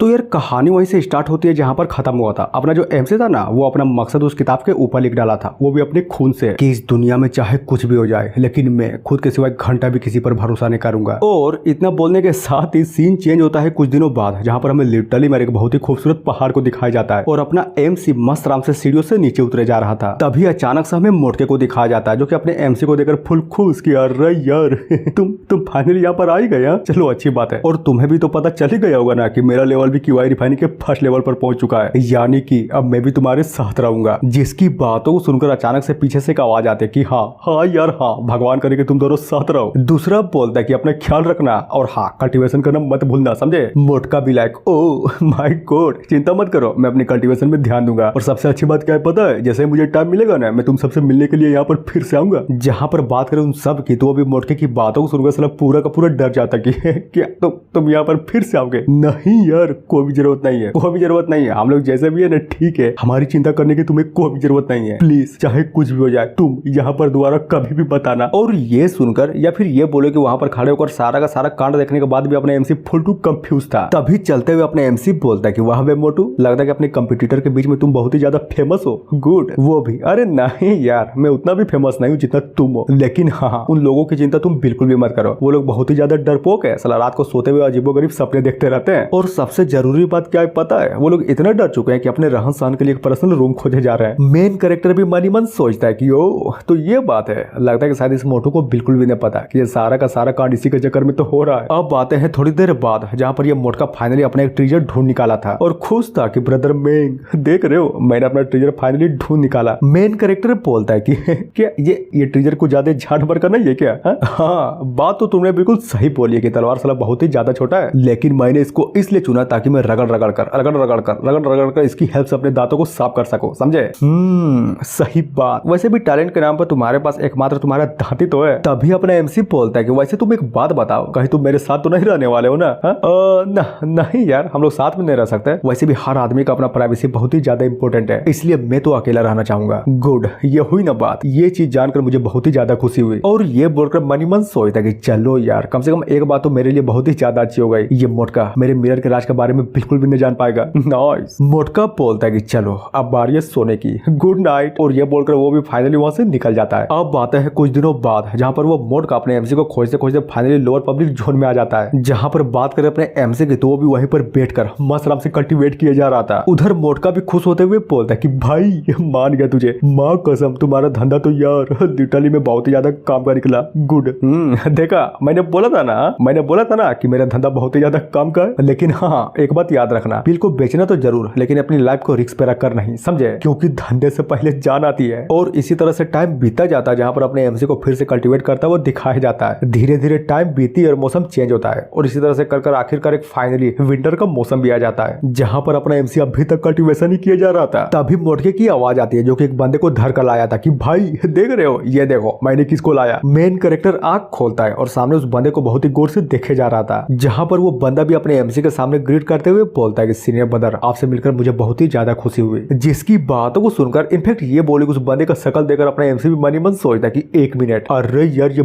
तो यार कहानी वहीं से स्टार्ट होती है जहाँ पर खत्म हुआ था। अपना जो एमसी था ना, वो अपना मकसद उस किताब के ऊपर लिख डाला था, वो भी अपने खून से, कि इस दुनिया में चाहे कुछ भी हो जाए लेकिन मैं खुद के सिवाय घंटा भी किसी पर भरोसा नहीं करूंगा। और इतना बोलने के साथ ही सीन चेंज होता है कुछ दिनों बाद, जहाँ पर हमें लिटरली मेरे एक बहुत ही खूबसूरत पहाड़ को दिखाया जाता है और अपना एमसी मस्त आराम से सीढ़ियों से नीचे उतरे जा रहा था। तभी अचानक से हमें मोटके को दिखाया जाता है, जो कि अपने एमसी को देखकर फुल खुश कि अरे यार तुम फाइनली यहाँ पर आ ही गया, चलो अच्छी बात है। और तुम्हें भी तो पता चल ही गया होगा ना कि मेरा लेवल भी क्यूआई रिफाइनिंग के फर्स्ट लेवल पर पहुंच चुका है, यानी कि अब मैं भी तुम्हारे साथ रहूंगा। जिसकी बातों को सुनकर अचानक से पीछे से एक आवाज आती है कि हाँ यार हाँ, भगवान करे कि तुम दोनों साथ रहो। दूसरा बोलता है कि अपना ख्याल रखना और हाँ, कल्टीवेशन करना मत भूलना, समझे। मोटका भी लाइक ओ माय गॉड, चिंता मत करो, मैं अपनी कल्टीवेशन में ध्यान दूंगा। और सबसे अच्छी बात क्या है पता है, जैसे मुझे टाइम मिलेगा ना, मैं तुम सबसे मिलने के लिए यहाँ पर फिर से आऊंगा। जहाँ पर बात करें उन सब की, तो अभी मोटके की बातों को सुनकर साला पूरा का पूरा डर जाता कि क्या तुम यहाँ पर फिर से आओगे। नहीं यार, कोई भी जरूरत नहीं है, कोई भी जरूरत नहीं है, हम लोग जैसे भी है ना ठीक है, हमारी चिंता करने की तुम्हें कोई भी जरूरत नहीं है। प्लीज चाहे कुछ भी हो जाए, तुम यहाँ पर दोबारा कभी भी बताना। और ये सुनकर या फिर ये बोले कि वहां पर खड़े होकर सारा का सारा कांड देखने के बाद भी अपने एमसी फुल टू कंफ्यूज था। तभी चलते हुए अपने एमसी बोलता है कि वाह बे मोटू, लगता है कि अपने कंपटीटर के बीच में तुम बहुत ही ज्यादा फेमस हो। गुड, वो भी। अरे नहीं यार, मैं उतना भी फेमस नहीं हूँ जितना तुम हो, लेकिन हाँ, उन लोगों की चिंता तुम बिल्कुल भी मत करो, वो लोग बहुत ही ज्यादा डरपोक है, साला रात को सोते हुए अजीबोगरीब सपने देखते रहते हैं। और सबसे जरूरी बात क्या है पता है, वो लोग इतना डर चुके हैं कि अपने रहन सहन के लिए एक पर्सनल रूम खोजे जा रहे हैं। मेन कैरेक्टर भी मन ही मन सोचता है कि ओ तो ये बात है, लगता है कि शायद इस मोटू को बिल्कुल भी नहीं पता कि ये सारा का सारा कांड इसी के चक्कर में तो हो रहा है। अब आते हैं थोड़ी देर बाद, जहाँ पर ये मोटका फाइनली अपना एक ट्रेजर ढूंढ निकाला था और खुश था कि ब्रदर मेंग, देख रहे हो मैंने अपना ट्रेजर फाइनली ढूंढ निकाला। मेन कैरेक्टर बोलता है कि क्या ये ट्रेजर को ज्यादा झाट भर का नहीं है क्या? हाँ, बात तो तुमने बिल्कुल सही बोली है कि तलवार साला बहुत ही ज्यादा छोटा है, लेकिन मैंने इसको इसलिए चुना ताकि मैं रगड़ रगड़ कर इसकी हेल्प से अपने दांतों को साफ कर सको, समझे। सही बात। वैसे भी टैलेंट के नाम पर तुम्हारे पास एकमात्र तुम्हारा दांत ही तो है। तभी अपना एमसी बोलता है कि वैसे तुम एक बात बताओ, कहीं तुम मेरे साथ तो नहीं रहने वाले हो ना? नहीं यार, हम लोग साथ में नहीं रह सकते। वैसे भी हर आदमी का अपना प्राइवेसी बहुत ही ज्यादा इंपॉर्टेंट है, इसलिए मैं तो अकेला रहना चाहूंगा। गुड, ये हुई ना बात। ये चीज जानकर मुझे बहुत ही ज्यादा खुशी हुई और ये बोलकर मन ही मन सोचता कि चलो यार, कम से कम एक बात तो मेरे लिए बहुत ही ज्यादा अच्छी हो गई, ये मोटका मेरे मिरर के राज के बारे में बिल्कुल भी नहीं जान पाएगा। नाइस। मोटका बोलता है कि चलो अब बारी है सोने की, गुड नाइट। और ये बोलकर वो भी फाइनली वहां से निकल जाता है। अब आता है कुछ दिनों बाद, जहाँ पर वो मोटका अपने एमसी को खोजते खोजते फाइनली लोअर पब्लिक जोन में आ जाता है। जहाँ पर बात करें अपने एमसी की, तो वो भी वहीं पर बैठकर मस्त आराम से कल्टीवेट किया जा रहा था। उधर मोटका भी खुश होते हुए बोलता है कि भाई मान गया तुझे, माँ कसम तुम्हारा धंधा तो यार लिटरली में बहुत ही ज्यादा काम का निकला। गुड। देखा, मैंने बोला था ना कि मेरा धंधा बहुत ही ज्यादा काम का है। लेकिन हाँ, एक बात याद रखना, बिल को बेचना तो जरूर, लेकिन अपनी लाइफ को रिस्क पे रखकर नहीं, समझे, क्योंकि धंधे से पहले जान आती है। और इसी तरह से टाइम बीता जाता है, जहाँ पर अपने एमसी को फिर से कल्टीवेट करता हुआ दिखाया जाता है। धीरे धीरे टाइम बीती और मौसम चेंज होता है और इसी तरह से कर आखिरकार एक फाइनली विंटर का मौसम भी आ जाता है, जहाँ पर अपना एमसी अभी तक कल्टीवेशन ही किया जा रहा था। तभी मोटके की आवाज आती है, जो कि एक बंदे को धर कर लाया था कि भाई देख रहे हो, ये देखो मैंने किसको लाया। मेन कैरेक्टर आंख खोलता है और सामने उस बंदे को बहुत ही गौर से देखे जा रहा था, जहाँ पर वो बंदा भी अपने एमसी के सामने ग्रीट करते हुए बोलता है कि सीनियर ब्रदर, आपसे मिलकर मुझे बहुत ही ज्यादा खुशी हुई। जिसकी बातों को सुनकर, इनफैक्ट ये बोले उस बंदे का शकल देखकर अपना एमसी भी मन ही मन सोचता है कि एक मिनट, अरे यार ये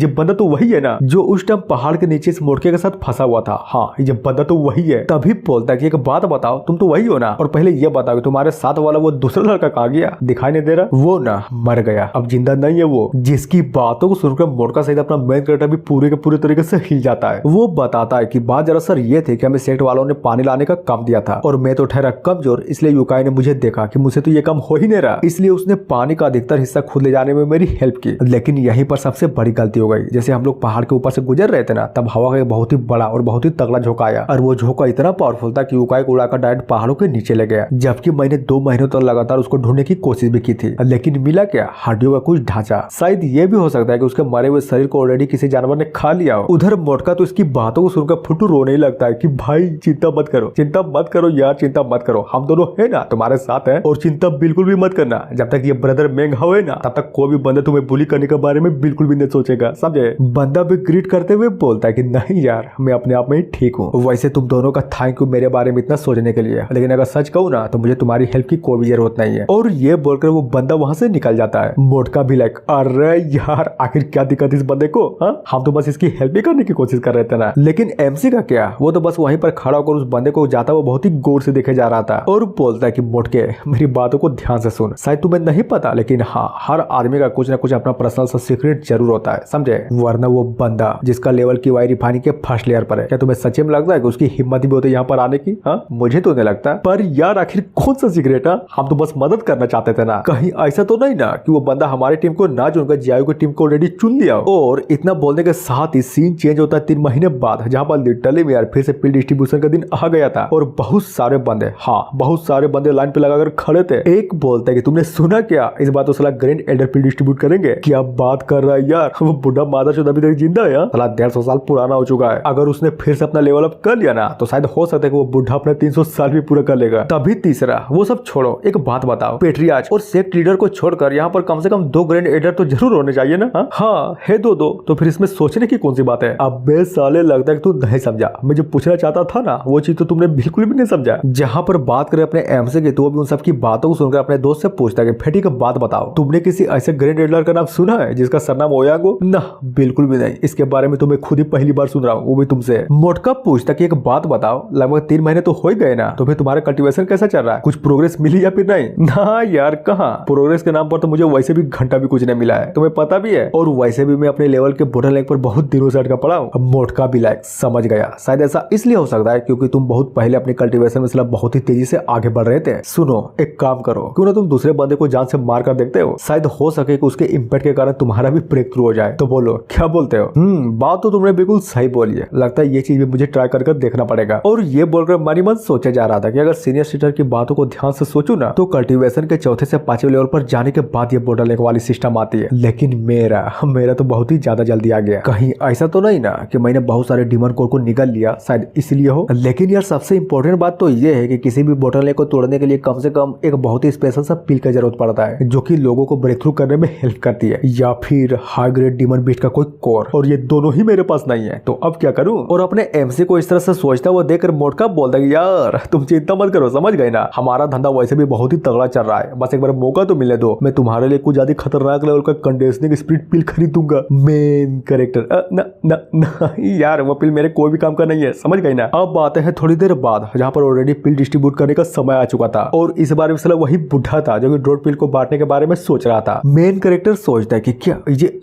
बंदा तो वही है ना जो उस टाइम पहाड़ के नीचे इस मोटके के साथ फंसा हुआ था। हाँ, ये बंदा तो वही है। तभी बोलता है कि एक बात बताओ, तुम तो वही हो ना, और पहले ये बताओ कि तुम्हारे साथ वाला वो दूसरा लड़का कहाँ गया, दिखाई नहीं दे रहा। वो ना मर गया, अब जिंदा नहीं है वो। जिसकी बातों को सुनकर मोटका सहित अपना मेन कैरेक्टर भी पूरे के पूरे तरीके से हिल जाता है। वो बताता है कि बात दरअसल ये थी कि हमें सेक्ट वालों ने पानी लाने का काम दिया था और मैं तो ठहरा कमजोर, इसलिए युकाई ने मुझे देखा कि मुझसे तो ये काम हो ही नहीं रहा, इसलिए उसने पानी का अधिकतर हिस्सा खुद ले जाने में मेरी हेल्प की। लेकिन यहीं पर सबसे बड़ी गलती हो गई। जैसे हम लोग पहाड़ के ऊपर से गुजर रहे थे ना, तब हवा का एक बहुत ही बड़ा और बहुत ही तगड़ा झोंका आया और वो झोंका इतना पावरफुल था कि युकाई को उड़ाकर डायरेक्ट पहाड़ों के नीचे ले गया। जबकि मैंने 2 महीनों तक लगातार उसको ढूंढने की कोशिश भी की थी, लेकिन मिला क्या, हड्डियों का कुछ ढांचा। शायद ये भी हो सकता है कि उसके मरे हुए शरीर को ऑलरेडी किसी जानवर ने खा लिया हो। उधर मोटका तो इसकी बातों को सुनकर फुटू रोने लगता है कि भाई चिंता मत करो यार, चिंता मत करो, हम दोनों है ना तुम्हारे साथ है, और चिंता बिल्कुल भी मत करना, जब तक ये ब्रदर मेंग है ना, तब तक कोई भी बंदा तुम्हें बुली करने के बारे में बिल्कुल भी नहीं सोचेगा, समझे। बंदा भी ग्रीट करते हुए बोलता है कि नहीं यार, मैं अपने आप में ही ठीक हूँ। वैसे तुम दोनों का थैंक यू मेरे बारे में इतना सोचने के लिए, लेकिन अगर सच कहूँ ना तो मुझे तुम्हारी हेल्प की कोई भी जरूरत नहीं है। और ये बोलकर वो बंदा वहां से निकल जाता है। मोटका भी लाइक, अरे यार आखिर क्या दिक्कत इस बंदे को, हम तो बस इसकी हेल्प ही करने की कोशिश कर रहे थे ना। लेकिन एमसी का क्या, क्या, वो तो बस वहीं पर खड़ा होकर उस बंदे को जाता हुआ बहुत ही गौर से देखे जा रहा था और बोलता है कि मोटके मेरी बातों को ध्यान से सुन, शायद तुम्हें नहीं पता लेकिन हाँ, हर आदमी का कुछ ना कुछ अपना पर्सनल सा सीक्रेट जरूर होता है, समझे, वरना वो बंदा जिसका लेवल की वाई रिफाइनी के फर्स्ट लेयर पर है, क्या तुम्हें सच्ची में लगता है कि उसकी हिम्मत भी होती है यहाँ पर आने की? हाँ, मुझे तो नहीं लगता। पर यार आखिर कौन सा सीक्रेट है, हम तो बस मदद करना चाहते थे ना, कहीं ऐसा तो नहीं ना कि वो बंदा हमारी टीम को ना चुनकर जियायु की टीम को ऑलरेडी चुन लिया। और इतना बोलने के साथ ही सीन चेंज होता है 3 महीने बाद, जहाँ पर लिटरली में यार फिर से पिल डिस्ट्रीब्यूशन का दिन आ गया था और बहुत सारे बंदे, हाँ बहुत सारे बंदे लाइन पे लगाकर खड़े थे। एक बोलता है कि तुमने सुना क्या, इस बात तो साला ग्रैंड एल्डर पिल डिस्ट्रीब्यूट करेंगे, क्या बात कर रहा है यार, वो बुढ़ा मादरचोद अभी तक जिंदा है, साला 150 साल पुराना हो चुका है, अगर उसने फिर से अपना लेवल अप कर लिया ना तो शायद हो सकता है कि वो बुढ़ा अपने 300 साल भी पूरा कर लेगा। तभी तीसरा, वो सब छोड़ो, एक बात बताओ, पेट्रियार्च और सेक्ट लीडर को छोड़कर यहाँ पर कम से कम 2 ग्रैंड एल्डर तो जरूर होने चाहिए ना? हाँ है, दो तो फिर इसमें सोचने की कौन सी बात है? अबे साले लगता है कि तू नहीं समझा, मैं जो पूछना चाहता था ना वो चीज तो तुमने बिल्कुल भी नहीं समझा। जहाँ पर बात करें अपने एमसे की तो वो भी उन सबकी बातों को सुनकर अपने दोस्त से पूछता है कि फेटी का बात बताओ, तुमने किसी ऐसे ग्रैंड एल्डर का नाम सुना है जिसका सरनाम ओयांग हो? ना, बिल्कुल भी नहीं, इसके बारे में तो मैं खुद ही पहली बार सुन रहा हूँ, वो भी तुमसे। मोटका पूछता कि एक बात बताओ, लगभग 3 महीने तो हो ही गए ना, तो फिर तुम्हारा कल्टीवेशन कैसा चल रहा है, कुछ प्रोग्रेस मिली या फिर नहीं? ना यार कहाँ, प्रोग्रेस के नाम पर तो मुझे वैसे भी घंटा भी कुछ नहीं मिला है, तुम्हें पता भी है, और वैसे भी मैं अपने लेवल के बोटल नेक पर बहुत दिनों से अटका पड़ा हूँ। अब मोटका भी लाइक समझ गया, शायद ऐसा इसलिए हो सकता है क्योंकि तुम बहुत पहले अपनी कल्टीवेशन में सिर्फ बहुत ही तेजी से आगे बढ़ रहे थे। सुनो एक काम करो, क्यों ना तुम दूसरे बंदे को जान से मार कर देखते हो, शायद हो सके कि उसके इम्पैक्ट के कारण तुम्हारा भी ब्रेक थ्रू हो जाए। तो बोलो क्या बोलते हो? बात तो तुमने बिल्कुल सही बोली है, लगता है ये चीज भी मुझे ट्राई कर देखना पड़ेगा। और ये बोलकर मन मन सोचा जा रहा था कि अगर सीनियर सीटर की बातों को ध्यान से सोचूं ना तो कल्टीवेशन के चौथे से 5वें लेवल पर जाने के बाद ये बोटल नेक वाली सिस्टम आती है, लेकिन मेरा तो बहुत ही ज्यादा जल्दी आ गया। कहीं ऐसा तो नहीं ना कि मैंने बहुत सारे डिमन कोर को निकल लिया, शायद इसलिए हो। लेकिन यार सबसे इंपॉर्टेंट बात तो ये है कि किसी भी बोटल नेक को तोड़ने के लिए कम से कम एक बहुत ही स्पेशल सा पिल की जरूरत पड़ता है जो कि लोगों को ब्रेक थ्रू करने में हेल्प करती है, या फिर हाई ग्रेड डिमन बीस्ट का कोई कोर, और ये दोनों ही मेरे पास नहीं है, तो अब क्या करूं? और अपने एमसी को इस तरह से सोचता हुआ देखकर मोटका बोलता है यार तुम चिंता मत करो, समझ गए ना, हमारा धंधा वैसे भी बहुत ही तगड़ा चल रहा है, बस एक बार मौका तो मिलने दो, मैं तुम्हारे लिए कुछ ज्यादा खतरनाक लेवल का कंडेंसिंग स्प्रिट पिल खरीदूंगा। मेन कैरेक्टर ना यार वो पिल मेरे कोई भी काम का नहीं है, समझ गई ना। अब आते हैं थोड़ी देर बाद जहाँ पर ऑलरेडी पिल डिस्ट्रीब्यूट करने का समय आ चुका था और इस बार में वही बुढ़ा था जो कि ड्रोट पिल को बांटने के बारे में सोच रहा था। मेन कैरेक्टर सोचता है कि क्या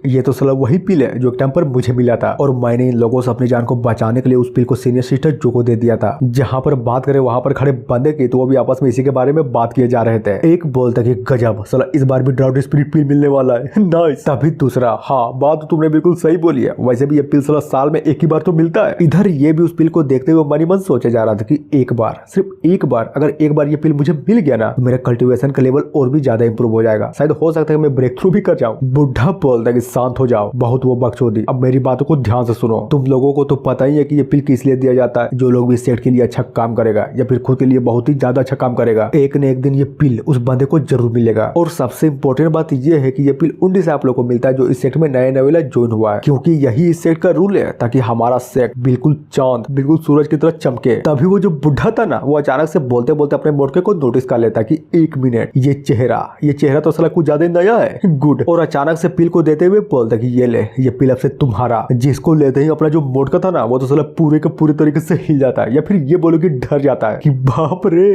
ये तो साला वही पिल है जो एक टाइम पर मुझे मिला था और मैंने इन लोगों से अपनी जान को बचाने के लिए उस पिल को सीनियर सिस्टर जो को दे दिया था। जहाँ पर बात करें वहां पर खड़े बंदे की तो वो भी आपस में इसी के बारे में बात किए जा रहे थे। एक बोलता कि गजब साला इस बार भी ड्राउट स्पिरिट पिल मिलने वाला है, नाइस। तभी दूसरा, हाँ बात तो तुमने बिल्कुल सही बोली है, वैसे भी ये पिल साला साल में एक ही बार तो मिलता है। इधर ये भी उस पिल को देखते हुए मन ही मन सोचा जा रहा था कि एक बार, सिर्फ एक बार, अगर एक बार ये पिल मुझे मिल गया ना तो मेरा कल्टीवेशन का लेवल और भी ज्यादा इंप्रूव हो जाएगा, शायद हो सकता है मैं ब्रेक थ्रू भी कर जाऊं। बुढ़ा बोलता है कि शांत हो जाओ, बहुत वो बकचोदी, अब मेरी बातों को ध्यान से सुनो। तुम लोगों को तो पता ही है कि ये पिल किस लिए दिया जाता है, जो लोग भी सेट के लिए अच्छा काम करेगा या फिर खुद के लिए बहुत ही ज्यादा अच्छा काम करेगा, एक न एक दिन ये पिल उस बंदे को जरूर मिलेगा। और सबसे इंपॉर्टेंट बात ये है कि ये पिल उन से आप लोगों को मिलता है जो इस सेक्ट में नए नवेला ज्वाइन हुआ है, क्योंकि यही इस सेक्ट का रूल है ताकि हमारा सेक्ट बिल्कुल चांद, बिल्कुल सूरज की तरह चमके। तभी वो जो बुढ़ा था ना वो अचानक से बोलते बोलते अपने मोटके को नोटिस कर लेता कि 1 मिनट, ये चेहरा तो साला कुछ ज्यादा नया है, गुड। और अचानक से पिल को देते हुए बोलता कि ये ले, ये पिल अब से तुम्हारा। जिसको लेते ही अपना जो मोटका था ना वो तो साला पूरे के पूरे तरीके से हिल जाता है, या फिर ये बोलो कि डर जाता है कि बाप रे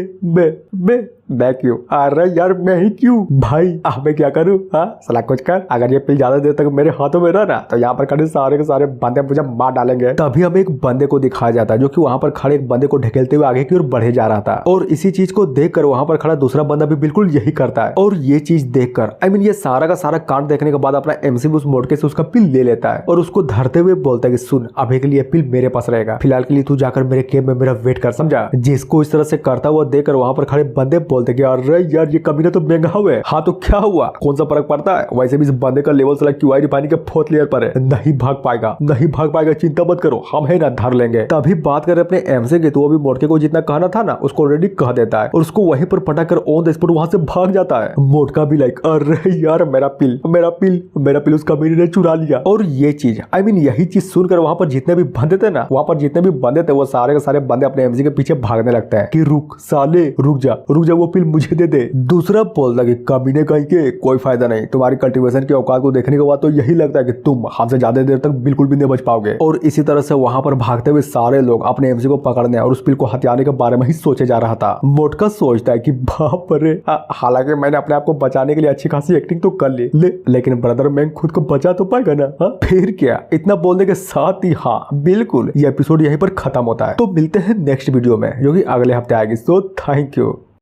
मैं क्यों? अरे यार मैं ही क्यों भाई, अब मैं क्या करूं? हाँ साला कुछ कर, अगर ये पिल ज्यादा देर तक मेरे हाथों में रहा ना तो यहाँ पर खड़े सारे के सारे बंदे मुझे मार डालेंगे। तभी हमें एक बंदे को दिखाया जाता है जो कि वहां पर खड़े एक बंदे को ढकेलते हुए आगे की ओर बढ़े जा रहा था, और इसी चीज को देखकर वहां पर खड़ा दूसरा बंदा भी बिल्कुल यही करता है। और ये चीज देखकर ये सारा का सारा कांड देखने के बाद अपना एमसी उस मोटके से उसका पिल ले लेता है और उसको धरते हुए बोलता है कि सुन, अभी के लिए पिल मेरे पास रहेगा, फिलहाल के लिए तू जाकर मेरे केव में मेरा वेट कर, समझा? जिसको इस तरह से करता हुआ देखकर वहां पर खड़े बंदे बोलते कि अरे यार ये कमीना तो महंगा हुआ है। हाँ तो क्या हुआ, कौन सा फर्क पड़ता है, वैसे भी इस बंदे का लेवल साला क्यूआई रिफाइनिंग के 4th लेयर पर है, नहीं भाग पाएगा, चिंता मत करो, हम है ना धर लेंगे। तभी बात करें अपने एमसे की तो वो भी मोटके को जितना कहना था ना उसको ऑलरेडी कह देता है और उसको वहीं पर पटा कर ऑन द स्पॉट वहां से भाग जाता है। मोटका भी लाइक अरे यार मेरा पिल उस कमीने ने चुरा लिया। और ये चीज यही चीज सुनकर वहां पर जितने भी बंदे थे ना, वहां पर जितने भी बंदे थे वो सारे के सारे बंदे अपने एमसी के पीछे भागने लगता है कि रुक साले रुक जा, वो पिल मुझे दे दे। दूसरा बोलता कि कमीने कहीं के कोई फायदा नहीं, तुम्हारी कल्टीवेशन की औकात को देखने के बाद तो यही लगता है कि तुम हमसे ज्यादा देर तक बिल्कुल भी नहीं बच पाओगे। और इसी तरह से वहां पर भागते हुए सारे लोग अपने एमसी को पकड़ने और उस पिल को हथियाने के बारे में ही सोचे जा रहा था। मोटका सोचता है कि बाप रे, हालांकि मैंने अपने आप को बचाने के लिए अच्छी खासी एक्टिंग तो कर ली, लेकिन ब्रदर मैं खुद को बचा तो पाएगा ना? फिर क्या, इतना बोलने के साथ ही हाँ बिल्कुल ये एपिसोड यहीं पर खत्म होता है। तो मिलते हैं नेक्स्ट वीडियो में जो कि अगले हफ्ते आएगी। So thank you.